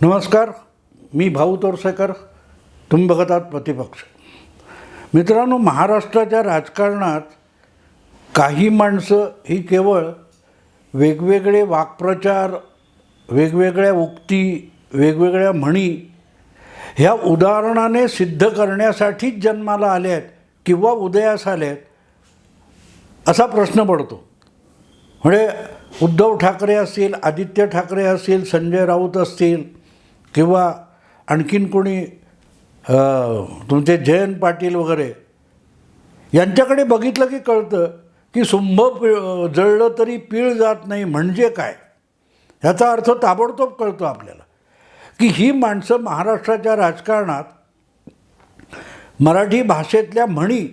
नमस्कार, मी भाऊ तोरसेकर. तुम्ही बघत आहात प्रतिपक्ष. मित्रांनो, महाराष्ट्राच्या राजकारणात काही माणसं ही केवळ वेगवेगळे वाक्प्रचार, वेगवेगळ्या उक्ती, वेगवेगळ्या म्हणी ह्या उदाहरणाने सिद्ध करण्यासाठीच जन्माला आले आहेत किंवा उदयास आले आहेत असा प्रश्न पडतो. म्हणजे उद्धव ठाकरे असतील, आदित्य ठाकरे असतील, संजय राऊत असतील किंवा आणखीन कोणी तुमचे जयंत पाटील वगैरे, यांच्याकडे बघितलं की कळतं की सुंभ जळलं तरी पीळ जात नाही म्हणजे काय. ह्याचा अर्थ ताबडतोब कळतो आपल्याला की ही माणसं महाराष्ट्राच्या राजकारणात मराठी भाषेतल्या म्हणी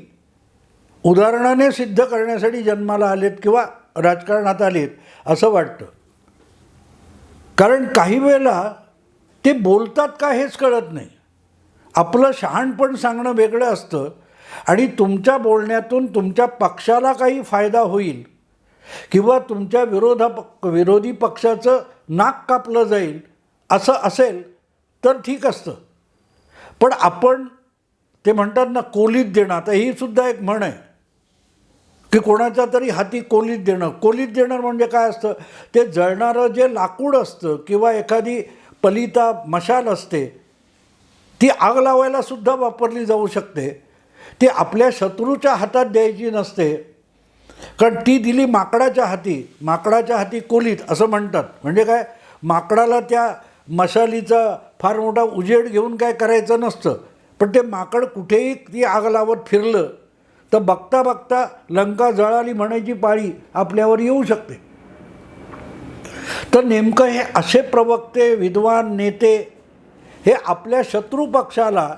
उदाहरणाने सिद्ध करण्यासाठी जन्माला आलेत किंवा राजकारणात आलेत असं वाटतं. कारण काही वेळेला ते बोलतात का हेच कळत नाही. आपलं शहाणपण सांगणं वेगळं असतं आणि तुमच्या बोलण्यातून तुमच्या पक्षाला काही फायदा होईल किंवा तुमच्या विरोधी पक्षाचं नाक कापलं जाईल असं असेल तर ठीक असतं. पण आपण ते म्हणतात ना, कोलीत देणं. आता ही सुद्धा एक म्हण आहे की कोणाच्या तरी हाती कोलीत देणं. कोलीत देणं म्हणजे काय असतं? ते जळणारं जे लाकूड असतं किंवा एखादी पलिता मशाल असते, ती आग लावायला सुद्धा वापरली जाऊ शकते. ती आपल्या शत्रूच्या हातात द्यायची नसते, कारण ती दिली माकडाच्या हाती कोलीत असं म्हणतात. म्हणजे काय, माकडाला त्या मशालीचा फार मोठा उजेड घेऊन काय करायचं नसतं, पण ते माकड कुठेही ती आग लावत फिरलं तर बघता बघता लंका जळाली म्हणायची पाळी आपल्यावर येऊ शकते. तर नेमकं हे असे प्रवक्ते, विद्वान नेते हे आपल्या शत्रू पक्षाला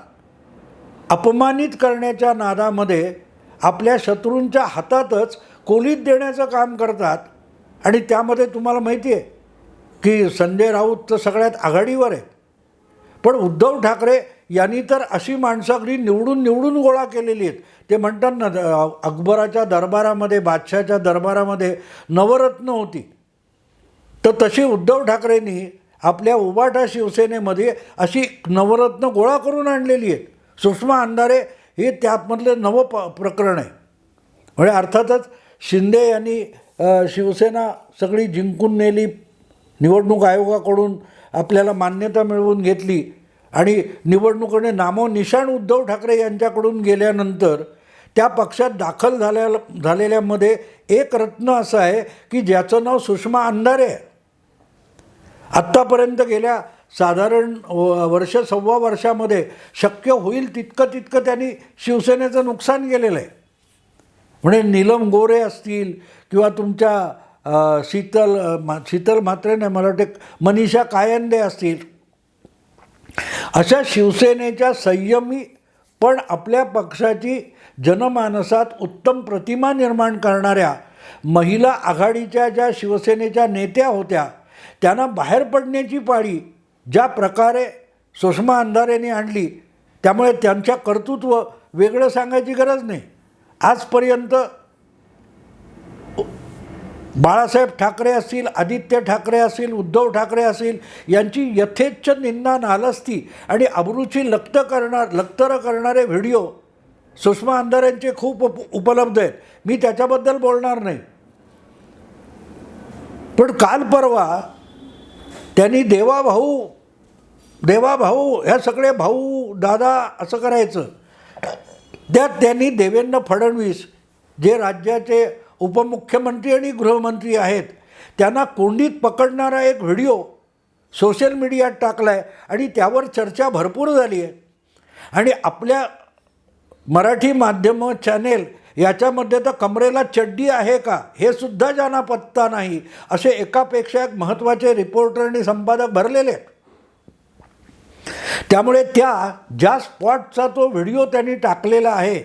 अपमानित करण्याच्या नादामध्ये आपल्या शत्रूंच्या हातातच कोलीत देण्याचं काम करतात. आणि त्यामध्ये तुम्हाला माहिती आहे की संजय राऊत तर सगळ्यात आघाडीवर आहेत. पण उद्धव ठाकरे यांनी तर अशी माणसं अगदी निवडून गोळा केलेली आहेत. ते म्हणतात ना, अकबराच्या दरबारामध्ये, बादशाच्या दरबारामध्ये नवरत्न होती, तर तशी उद्धव ठाकरेंनी आपल्या उबाटा शिवसेनेमध्ये अशी नवरत्न गोळा करून आणलेली आहेत. सुषमा अंधारे हे त्यामधलं प्रकरण आहे. म्हणजे अर्थातच शिंदे यांनी शिवसेना सगळी जिंकून नेली, निवडणूक आयोगाकडून आपल्याला मान्यता मिळवून घेतली आणि निवडणुकीने नामोनिशाण उद्धव ठाकरे यांच्याकडून गेल्यानंतर त्या पक्षात दाखल झालेल्यामध्ये एक रत्न असं आहे की ज्याचं नाव सुषमा अंधारे आहे. आत्तापर्यंत गेल्या साधारण सव्वा वर्षामध्ये शक्य होईल तितकं त्यांनी शिवसेनेचं नुकसान केलेलं आहे. म्हणजे नीलम गोरे असतील किंवा तुमच्या शीतल म्हात्रे नाही, मला वाटते मनीषा कायंदे असतील, अशा शिवसेनेच्या संयमी पण आपल्या पक्षाची जनमानसात उत्तम प्रतिमा निर्माण करणाऱ्या महिला आघाडीच्या ज्या शिवसेनेच्या नेत्या होत्या त्यांना बाहेर पडण्याची पाळी ज्या प्रकारे सुषमा अंधारेने आणली, त्यामुळे त्यांच्या कर्तृत्व वेगळं सांगायची गरज नाही. आजपर्यंत बाळासाहेब ठाकरे असतील, आदित्य ठाकरे असतील, उद्धव ठाकरे असतील यांची यथेच्छ निंदा, नालस्ती आणि अब्रूची लक्तरं करणारे व्हिडिओ सुषमा अंधारेंचे खूप उपलब्ध आहेत. मी त्याच्याबद्दल बोलणार नाही. पण काल परवा त्यांनी देवा भाऊ ह्या सगळे भाऊ दादा असं करायचं. त्यात त्यांनी देवेंद्र फडणवीस जे राज्याचे उपमुख्यमंत्री आणि गृहमंत्री आहेत त्यांना कोंडीत पकडणारा एक व्हिडिओ सोशल मीडियात टाकला आहे आणि त्यावर चर्चा भरपूर झाली आहे. आणि आपल्या मराठी माध्यम चॅनेल याच्यामध्ये तर कमरेला चड्डी आहे का हे सुद्धा ज्यांना पत्ता नाही असे एकापेक्षा एक महत्त्वाचे रिपोर्टर आणि संपादक भरलेले आहेत. त्यामुळे ज्या स्पॉटचा तो व्हिडिओ त्यांनी टाकलेला आहे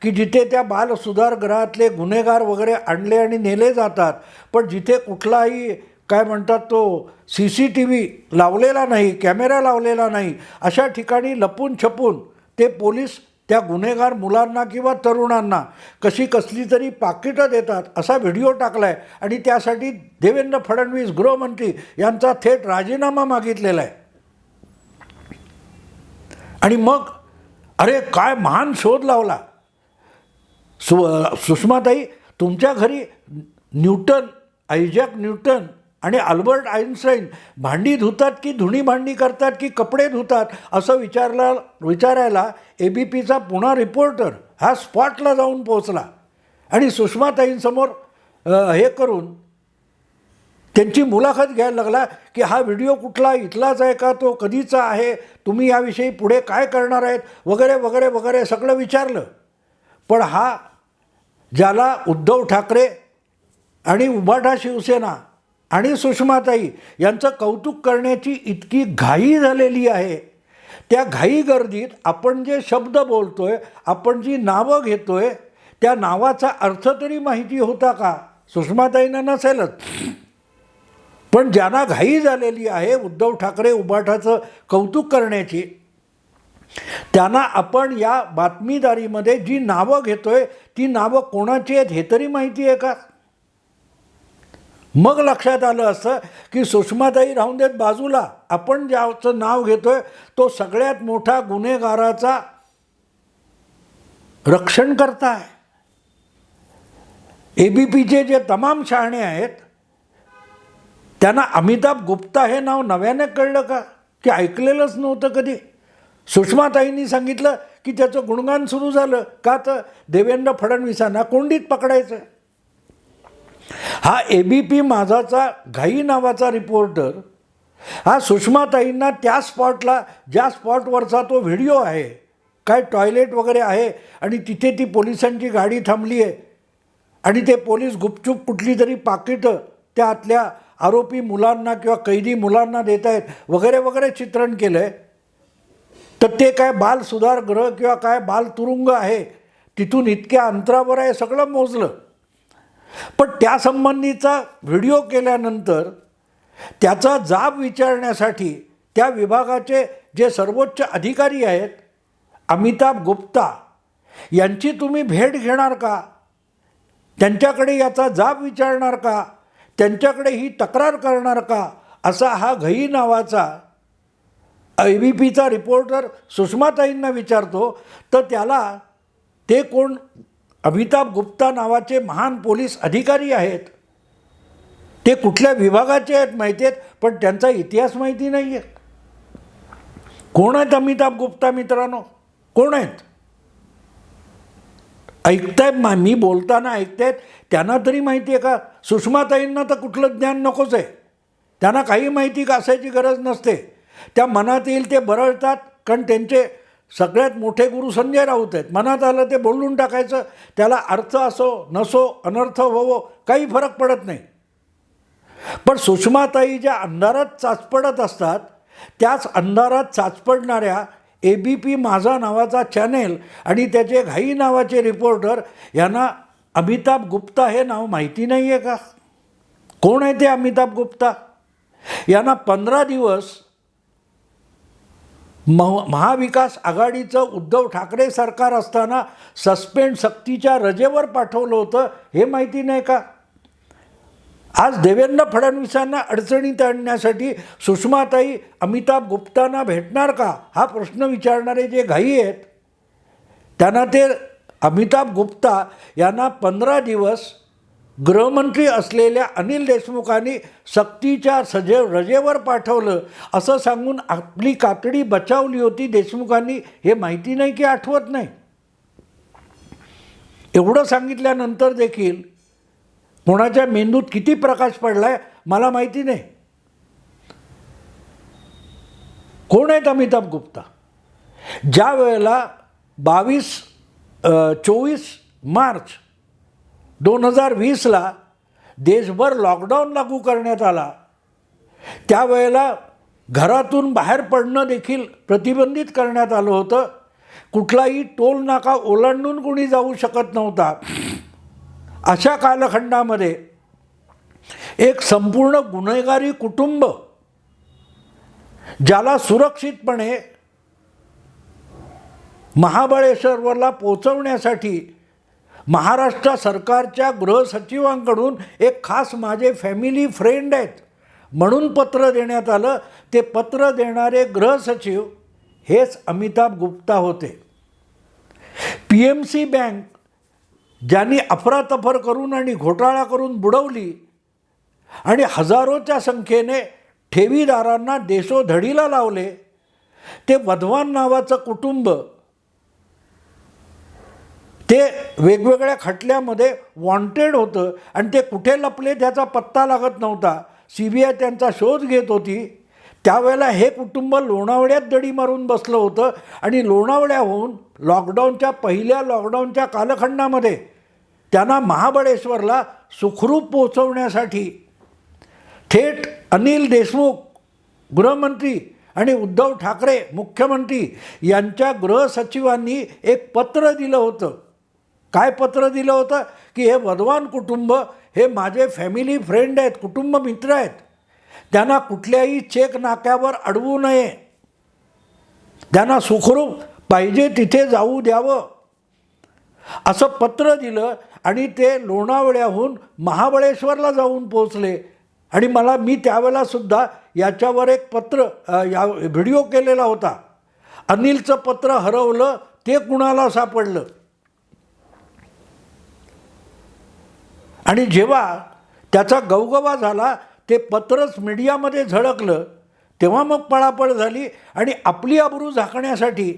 की जिथे त्या बालसुधारगृहातले गुन्हेगार वगैरे आणले आणि नेले जातात, पण जिथे कुठलाही काय म्हणतात तो CCTV लावलेला नाही, कॅमेरा लावलेला नाही, अशा ठिकाणी लपून छपून ते पोलीस त्या गुन्हेगार मुलांना किंवा तरुणांना कसली तरी पाकिटं देतात असा व्हिडिओ टाकला आहे. आणि त्यासाठी देवेंद्र फडणवीस गृहमंत्री यांचा थेट राजीनामा मागितलेला आहे. आणि मग अरे काय महान शोध लावला. सुषमाताई, तुमच्या घरी न्यूटन, आयझॅक न्यूटन आणि अल्बर्ट आईन्स्टाईन भांडी धुतात की धुणी भांडी करतात की कपडे धुतात असं विचारायला ABPचा पुणा रिपोर्टर हा स्पॉटला जाऊन पोहोचला आणि सुषमाताईंसमोर हे करून त्यांची मुलाखत घ्यायला लागला की हा व्हिडिओ कुठला, इथलाच आहे का, तो कधीचा आहे, तुम्ही याविषयी पुढे काय करणार आहेत, वगैरे वगैरे वगैरे सगळं विचारलं. पण हा ज्याला उद्धव ठाकरे आणि उभाटा शिवसेना आणि सुषमाताई यांचं कौतुक करण्याची इतकी घाई झालेली आहे, त्या घाई गर्दीत आपण जे शब्द बोलतोय, आपण जी नावं घेतोय, त्या नावाचा अर्थ तरी माहिती होता का? सुषमाताईंना नसेलच. पण ज्यांना घाई झालेली आहे उद्धव ठाकरे उभाटाचं कौतुक करण्याची, त्यांना आपण या बातमीदारीमध्ये जी नावं घेतोय ती नावं कोणाची आहेत हे तरी माहिती आहे का? मग लक्षात आलं असतं की सुषमाताई राहून देत बाजूला, आपण ज्याचं नाव घेतोय तो सगळ्यात मोठा गुन्हेगाराचा रक्षण करताय. ABPचे जे तमाम शहाणे आहेत त्यांना अमिताभ गुप्ता हे नाव नव्याने कळलं का, की ऐकलेलंच नव्हतं कधी? सुषमाताईंनी सांगितलं की त्याचं गुणगान सुरू झालं का, तर देवेंद्र फडणवीसांना कोंडीत पकडायचं. हा ABP माझाचा घाई नावाचा रिपोर्टर हा सुषमाताईंना त्या स्पॉटला, ज्या स्पॉटवरचा तो व्हिडिओ आहे, काय टॉयलेट वगैरे आहे आणि तिथे ती पोलिसांची गाडी थांबली आहे आणि ते पोलीस गुपचूप कुठली तरी पाकिटं त्या आतल्या आरोपी मुलांना किंवा कैदी मुलांना देत आहेत वगैरे वगैरे चित्रण केलं आहे. तर ते काय बाल सुधारगृह किंवा काय बाल तुरुंग आहे, तिथून इतक्या अंतरावर आहे, सगळं मोजलं. पण त्यासंबंधीचा व्हिडिओ केल्यानंतर त्याचा जाब विचारण्यासाठी त्या विभागाचे जे सर्वोच्च अधिकारी आहेत अमिताभ गुप्ता यांची तुम्ही भेट घेणार का? त्यांच्याकडे याचा जाब विचारणार का? त्यांच्याकडे ही तक्रार करणार का? असा हा घई नावाचा ABPचा रिपोर्टर सुषमाताईंना विचारतो. तर त्याला ते कोण, अमिताभ गुप्ता नावाचे महान पोलीस अधिकारी आहेत, ते कुठल्या विभागाचे आहेत माहिती आहेत, पण त्यांचा इतिहास माहिती नाही आहे. कोण आहेत अमिताभ गुप्ता मित्रांनो? कोण आहेत? ऐकतायत, मी बोलताना ऐकतायत, त्यांना तरी माहिती आहे का? सुषमाताईंना तर कुठलं ज्ञान नकोच आहे, त्यांना काही माहिती का असायची गरज नसते. त्या मनात येईल ते बरळतात, कारण त्यांचे सगळ्यात मोठे गुरु संजय राऊत आहेत. मनात आलं ते बोलून टाकायचं, त्याला अर्थ असो नसो, अनर्थ होवो, काही फरक पडत नाही. पण सुषमाताई ज्या अंधारात चाचपडत असतात, त्याच अंधारात चाचपडणाऱ्या ABP माझा नावाचा चॅनेल आणि त्याचे घाई नावाचे रिपोर्टर यांना अमिताभ गुप्ता हे नाव माहिती नाही आहे का? कोण आहे ते अमिताभ गुप्ता? यांना 15 दिवस महाविकास आघाडीचं उद्धव ठाकरे सरकार असताना सस्पेंड सक्तीच्या रजेवर पाठवलं होतं हे माहिती नाही का? आज देवेंद्र फडणवीसांना अडचणीत आणण्यासाठी सुषमाताई अमिताभ गुप्तांना भेटणार का हा प्रश्न विचारणारे जे घाई आहेत, त्यांना ते अमिताभ गुप्ता यांना 15 दिवस गृहमंत्री असलेल्या अनिल देशमुखांनी सक्तीच्या रजेवर पाठवलं असं सांगून आपली कातडी बचावली होती देशमुखांनी, हे माहिती नाही की आठवत नाही? एवढं सांगितल्यानंतर देखील कोणाच्या मेंदूत किती प्रकाश पडलाय मला माहिती नाही. कोण आहेत अमिताभ गुप्ता? ज्या वेळेला 24 मार्च 2020ला देशभर लॉकडाऊन लागू करण्यात आला, त्यावेळेला घरातून बाहेर पडणं देखील प्रतिबंधित करण्यात आलं होतं. कुठलाही टोल नाका ओलांडून कोणी जाऊ शकत नव्हता. अशा कालखंडामध्ये एक संपूर्ण गुन्हेगारी कुटुंब ज्याला सुरक्षितपणे महाबळेश्वरला पोचवण्यासाठी महाराष्ट्र सरकारच्या गृहसचिवांकडून एक खास माझे फॅमिली फ्रेंड आहेत म्हणून पत्र देण्यात आलं. ते पत्र देणारे गृहसचिव हेच अमिताभ गुप्ता होते. PMC बँक ज्यांनी अफरातफर करून आणि घोटाळा करून बुडवली आणि हजारोच्या संख्येने ठेवीदारांना देशोधडीला लावले, ते वधवान नावाचं कुटुंब ते वेगवेगळ्या खटल्यामध्ये वॉन्टेड होतं आणि ते कुठे लपले त्याचा पत्ता लागत नव्हता. CBI त्यांचा शोध घेत होती. त्यावेळेला हे कुटुंब लोणावळ्यात दडी मारून बसलं होतं आणि लोणावळ्याहून पहिल्या लॉकडाऊनच्या कालखंडामध्ये त्यांना महाबळेश्वरला सुखरूप पोहोचवण्यासाठी थेट अनिल देशमुख गृहमंत्री आणि उद्धव ठाकरे मुख्यमंत्री यांच्या गृहसचिवांनी एक पत्र दिलं होतं. काय पत्र दिलं होतं की हे वधवान कुटुंब हे माझे फॅमिली फ्रेंड आहेत, कुटुंब मित्र आहेत, त्यांना कुठल्याही चेक नाक्यावर अडवू नये, त्यांना सुखरूप पाहिजे तिथे जाऊ द्यावं असं पत्र दिलं. आणि ते लोणावळ्याहून महाबळेश्वरला जाऊन पोचले. आणि मी त्यावेळेलासुद्धा याच्यावर एक व्हिडिओ केलेला होता. अनिलचं पत्र हरवलं, ते कुणाला सापडलं. आणि जेव्हा त्याचा गवगवा झाला, ते पत्रच मीडियामध्ये झळकलं, तेव्हा मग पळापळ झाली. आणि आपली अब्रू झाकण्यासाठी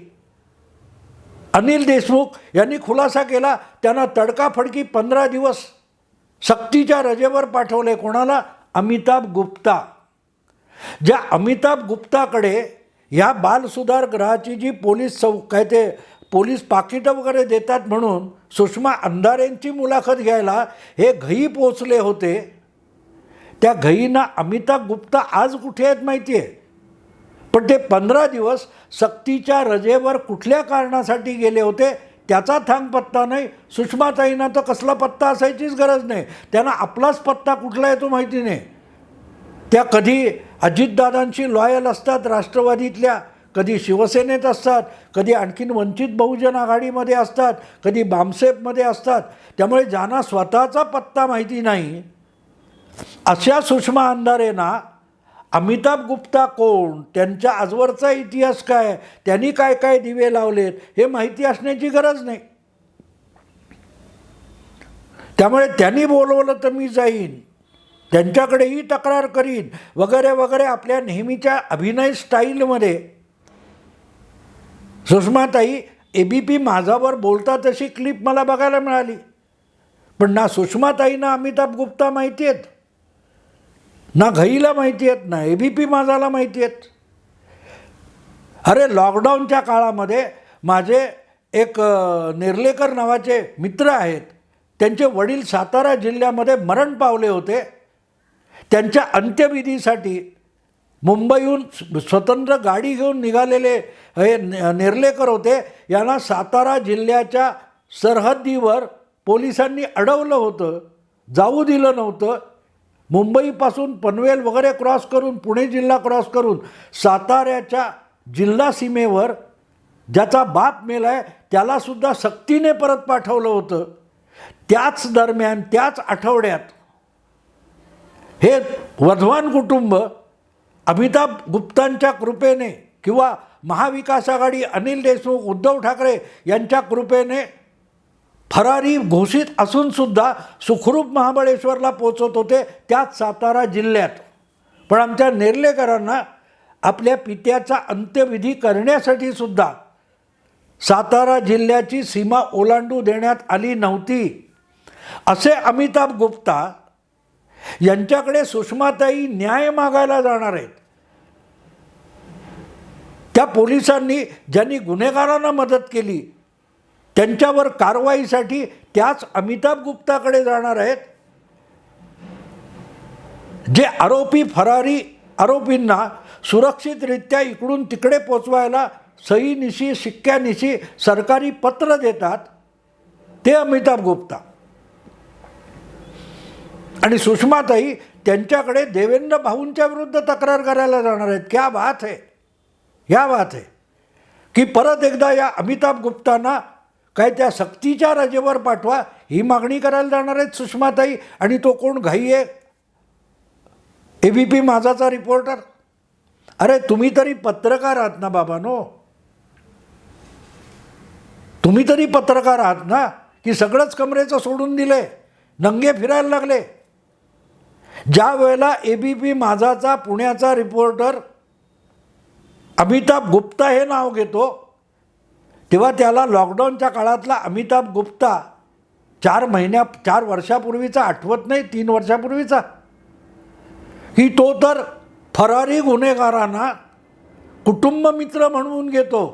अनिल देशमुख यांनी खुलासा केला. त्यांना तडकाफडकी 15 दिवस सक्तीच्या रजेवर पाठवले. कोणाला? अमिताभ गुप्ता. ज्या अमिताभ गुप्ताकडे ह्या बालसुधार गृहाची जी पोलीस पाकिटं वगैरे देतात म्हणून सुषमा अंधारेंची मुलाखत घ्यायला हे घई पोचले होते, त्या घईना अमिताभ गुप्ता आज कुठे आहेत माहिती आहे. पण ते 15 दिवस सक्तीच्या रजेवर कुठल्या कारणासाठी गेले होते त्याचा थांगपत्ता नाही. सुषमाताईंना तर कसला पत्ता असायचीच गरज नाही. त्यांना आपलाच पत्ता कुठला आहे तो माहिती नाही. त्या कधी अजितदादांशी लॉयल असतात राष्ट्रवादीतल्या, कधी शिवसेनेत असतात, कधी आणखीन वंचित बहुजन आघाडीमध्ये असतात, कधी बामसेफमध्ये असतात. त्यामुळे ज्यांना स्वतःचा पत्ता माहिती नाही अशा सुषमा अंधारेंना अमिताभ गुप्ता कोण, त्यांच्या आजवरचा इतिहास काय, त्यांनी काय काय दिवे लावलेत हे माहिती असण्याची गरज नाही. त्यामुळे त्यांनी बोलवलं तर मी जाईन, त्यांच्याकडेही तक्रार करीन वगैरे वगैरे आपल्या नेहमीच्या अभिनय स्टाईलमध्ये सुषमाताई ABP माझावर बोलता तशी क्लिप मला बघायला मिळाली. पण ना सुषमाताई ना अमिताभ गुप्ता माहिती आहेत, ना घईला माहिती आहेत, ना ABP माझाला माहिती आहेत. अरे लॉकडाऊनच्या काळामध्ये माझे एक नेर्लेकर नावाचे मित्र आहेत, त्यांचे वडील सातारा जिल्ह्यामध्ये मरण पावले होते. त्यांच्या अंत्यविधीसाठी मुंबईहून स्वतंत्र गाडी घेऊन निघालेले हे नेर्लेकर होते. यांना सातारा जिल्ह्याच्या सरहद्दीवर पोलिसांनी अडवलं होतं, जाऊ दिलं नव्हतं. मुंबईपासून पनवेल वगैरे क्रॉस करून, पुणे जिल्हा क्रॉस करून साताऱ्याच्या जिल्हा सीमेवर ज्याचा बाप मेला आहे त्यालासुद्धा सक्तीने परत पाठवलं होतं. त्याच दरम्यान, त्याच आठवड्यात हे वधवान कुटुंब अमिताभ गुप्तांच्या कृपेने किंवा महाविकास आघाडी अनिल देशमुख उद्धव ठाकरे यांच्या कृपेने फरारी घोषित असूनसुद्धा सुखरूप महाबळेश्वरला पोचत होते, त्याच सातारा जिल्ह्यात. पण आमच्या नेर्लेकरांना आपल्या पित्याचा अंत्यविधी करण्यासाठी सुद्धा सातारा जिल्ह्याची सीमा ओलांडू देण्यात आली नव्हती. असे अमिताभ गुप्ता यांच्याकडे सुषमाताई न्याय मागायला जाणार आहेत. त्या पोलिसांनी ज्यांनी गुन्हेगारांना मदत केली त्यांच्यावर कारवाईसाठी त्याच अमिताभ गुप्ताकडे जाणार आहेत. जे फरारी आरोपींना सुरक्षितरित्या इकडून तिकडे पोचवायला सहीनिशी शिक्क्यानिशी सरकारी पत्र देतात ते अमिताभ गुप्ता. आणि सुषमाताई त्यांच्याकडे देवेंद्र भाऊंच्या विरुद्ध तक्रार करायला जाणार आहेत. क्या बात है, क्या बात है की परत एकदा या अमिताभ गुप्तांना काय त्या सक्तीच्या रजेवर पाठवा ही मागणी करायला जाणार आहेत सुषमाताई. आणि तो कोण? घाई आहे, ABP माझाचा रिपोर्टर. अरे तुम्ही तरी पत्रकार आहात ना बाबांनो, तुम्ही तरी पत्रकार आहात ना, की सगळंच कमरेचं सोडून दिले, नंगे फिरायला लागले. ज्या वेळेला ABP माझाचा पुण्याचा रिपोर्टर अमिताभ गुप्ता हे नाव घेतो, तेव्हा त्याला लॉकडाऊनच्या काळातला अमिताभ गुप्ता 4 वर्षापूर्वीचा आठवत नाही, 3 वर्षापूर्वीचा, की तो तर फरारी गुन्हेगारांना कुटुंब मित्र म्हणून घेतो.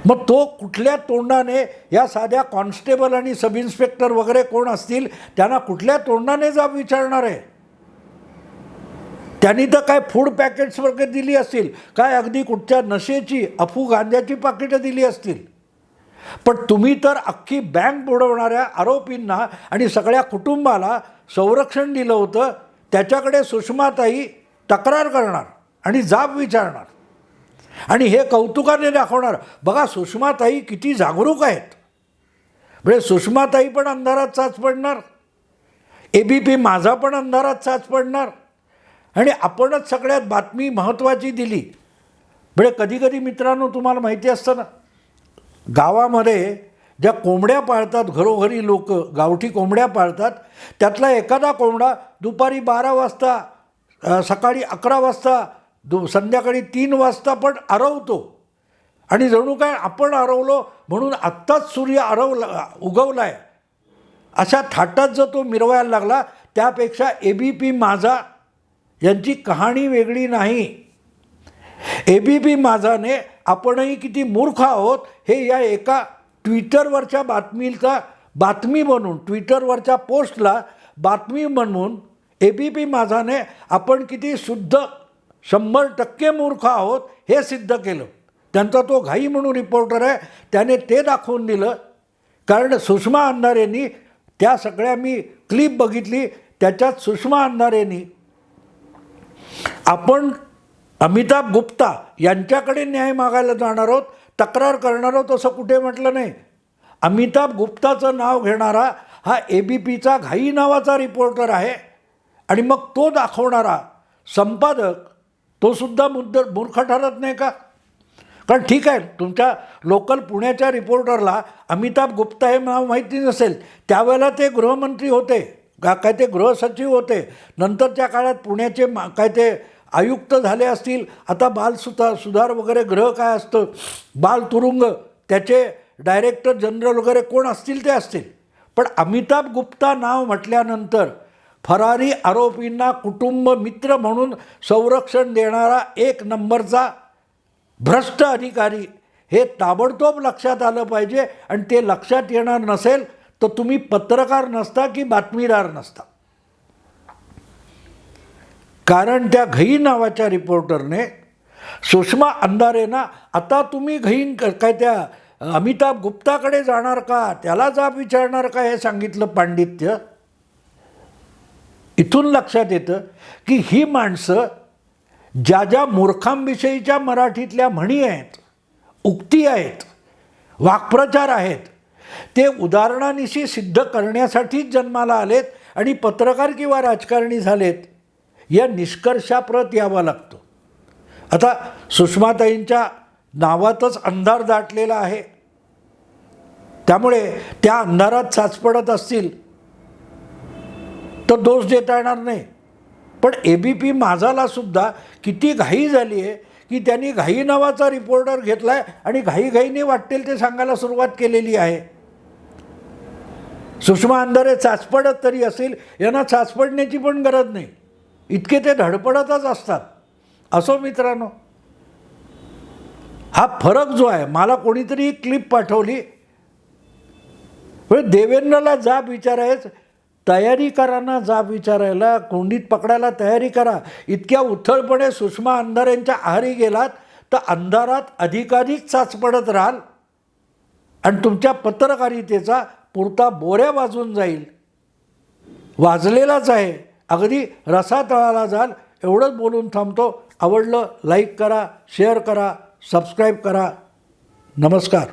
मग तो कुठल्या तोंडाने, या साध्या कॉन्स्टेबल आणि सब इन्स्पेक्टर वगैरे कोण असतील त्यांना कुठल्या तोंडाने जाब विचारणार आहे? त्यांनी तर काय फूड पॅकेट्स वगैरे दिली असतील, काय अगदी कुठच्या नशेची अफू गांजाची पाकिटं दिली असतील. पण तुम्ही तर अख्खी बँक बुडवणाऱ्या आरोपींना आणि सगळ्या कुटुंबाला संरक्षण दिलं होतं. त्याच्याकडे सुषमाताई तक्रार करणार आणि जाब विचारणार आणि हे कौतुकाने दाखवणार, बघा सुषमाताई किती जागरूक आहेत. म्हणजे सुषमाताई पण अंधारात साच पडणार, ABP माझा पण अंधारात साच पडणार आणि आपणच सगळ्यात बातमी महत्त्वाची दिली. म्हणजे कधीकधी मित्रांनो, तुम्हाला माहिती असतं ना, गावामध्ये ज्या कोंबड्या पाळतात, घरोघरी लोक गावठी कोंबड्या पाळतात, त्यातला एखादा कोंबडा दुपारी 12 वाजता, सकाळी 11 वाजता, संध्याकाळी 3 वाजता पण आरवतो. आणि जणू काय आपण आरवलो म्हणून आत्ताच सूर्य उगवला आहे अशा थाटात जो तो मिरवायला लागला. त्यापेक्षा ABP माझा यांची कहाणी वेगळी नाही. ABP माझाने आपणही किती मूर्ख आहोत हे या एका ट्विटरवरच्या बातमी बनवून, ट्विटरवरच्या पोस्टला बातमी बनवून ABP माझाने आपण किती शुद्ध 100% मूर्ख आहोत हे सिद्ध केलं. त्यांचा तो घाई म्हणून रिपोर्टर आहे, त्याने ते दाखवून दिलं. कारण सुषमा अंधारेंनी त्या सगळ्या, मी क्लिप बघितली, त्याच्यात सुषमा अंधारेंनी आपण अमिताभ गुप्ता यांच्याकडे न्याय मागायला जाणार आहोत, तक्रार करणार आहोत असं कुठे म्हटलं नाही. अमिताभ गुप्ताचं नाव घेणारा हा ABPचा घाई नावाचा रिपोर्टर आहे आणि मग तो दाखवणारा संपादक तो सुद्धा मूर्ख ठरत नाही का? कारण ठीक आहे, तुमच्या लोकल पुण्याच्या रिपोर्टरला अमिताभ गुप्ता हे नाव माहिती नसेल, त्यावेळेला ते गृहमंत्री होते, काय ते गृहसचिव होते, नंतरच्या काळात पुण्याचे काय ते आयुक्त झाले असतील. आता सुधार वगैरे गृह काय असतं, बाल तुरुंग, त्याचे डायरेक्टर जनरल वगैरे कोण असतील ते असतील. पण अमिताभ गुप्ता नाव म्हटल्यानंतर फरारी आरोपींना कुटुंब मित्र म्हणून संरक्षण देणारा 1 नंबरचा भ्रष्ट अधिकारी हे ताबडतोब लक्षात आलं पाहिजे. आणि ते लक्षात येणार नसेल तर तुम्ही पत्रकार नसता की बातमीदार नसता. कारण त्या घई नावाच्या रिपोर्टरने सुषमा अंधारेंना, आता तुम्ही घईन काय त्या अमिताभ गुप्ताकडे जाणार का, त्याला जाब विचारणार का हे सांगितलं पांडित्य. इथून लक्षात येतं की ही माणसं ज्या मूर्खांविषयीच्या मराठीतल्या म्हणी आहेत, उक्ती आहेत, वाक्प्रचार आहेत, ते उदाहरणानिशी सिद्ध करण्यासाठीच जन्माला आलेत आणि पत्रकार किंवा राजकारणी झालेत या निष्कर्षाप्रत यावं लागतं. आता सुषमाताईंच्या नावातच अंधार दाटलेला आहे, त्यामुळे त्या अंधारात साचपडत असतील तर दोष देता येणार नाही. पण ABP माझाला सुद्धा किती घाई झाली आहे की त्यांनी घाई नावाचा रिपोर्टर घेतला आहे आणि घाईघाईने वाटेल ते सांगायला सुरुवात केलेली आहे. सुषमा अंधारे चाचपडत तरी असेल, यांना चाचपडण्याची पण गरज नाही, इतके ते धडपडतच असतात. असो मित्रांनो, हा फरक जो आहे, मला कोणीतरी ही क्लिप पाठवली, देवेंद्रला जाब विचारायचं, तयारी करा ना, जाब विचारायला कोंडीत पकडायला तयारी करा. इतक्या उथळपणे सुषमा अंधारेंच्या आहारी गेलात तर अंधारात अधिकाधिक चाचपडत राहाल आणि तुमच्या पत्रकारितेचा पुरता बोऱ्या वाजून जाईल. वाजलेलाच आहे, अगदी रसातळाला जाल. एवढंच बोलून थांबतो. आवडलं लाईक करा, शेअर करा, सबस्क्राईब करा. नमस्कार.